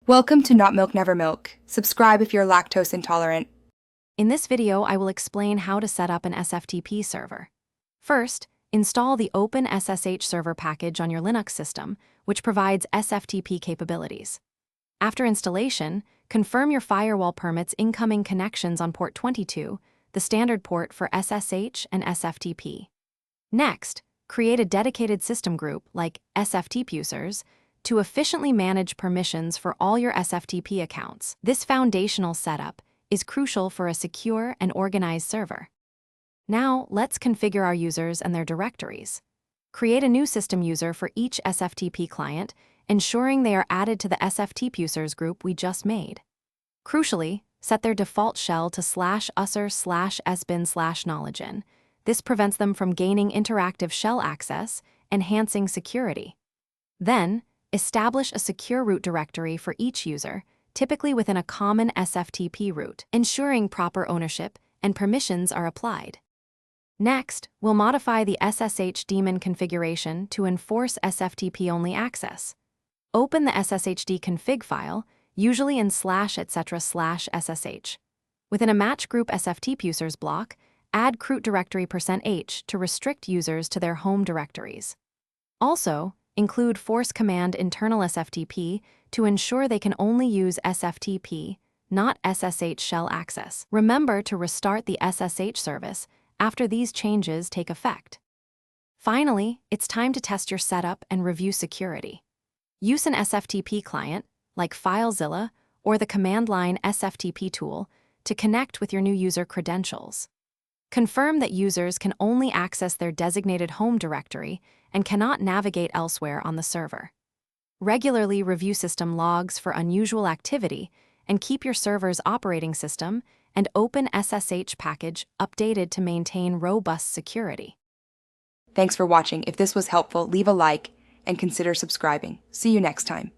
Welcome to Not Milk Never Milk. Subscribe if you're lactose intolerant. In this video, I will explain how to set up an SFTP server. First, install the OpenSSH server package on your Linux system, which provides SFTP capabilities. After installation, confirm your firewall permits incoming connections on port 22, the standard port for SSH and SFTP. Next, create a dedicated system group, like SFTP users, to efficiently manage permissions for all your SFTP accounts. This foundational setup is crucial for a secure and organized server. Now, let's configure our users and their directories. Create a new system user for each SFTP client, ensuring they are added to the SFTP users group we just made. Crucially, set their default shell to /usr/sbin/knowledgein. This prevents them from gaining interactive shell access, enhancing security. Then, establish a secure root directory for each user, typically within a common SFTP root, ensuring proper ownership and permissions are applied. Next, we'll modify the SSH daemon configuration to enforce SFTP-only access. Open the sshd config file, usually in /etc//ssh. Within a match group SFTP users block, add root directory %h to restrict users to their home directories. Also, include force command internal SFTP to ensure they can only use SFTP, not SSH shell access. Remember to restart the SSH service after these changes take effect. Finally, it's time to test your setup and review security. Use an SFTP client, like FileZilla or the command line SFTP tool, to connect with your new user credentials. Confirm that users can only access their designated home directory and cannot navigate elsewhere on the server. Regularly review system logs for unusual activity and keep your server's operating system and OpenSSH package updated to maintain robust security. Thanks for watching. If this was helpful, leave a like and consider subscribing. See you next time.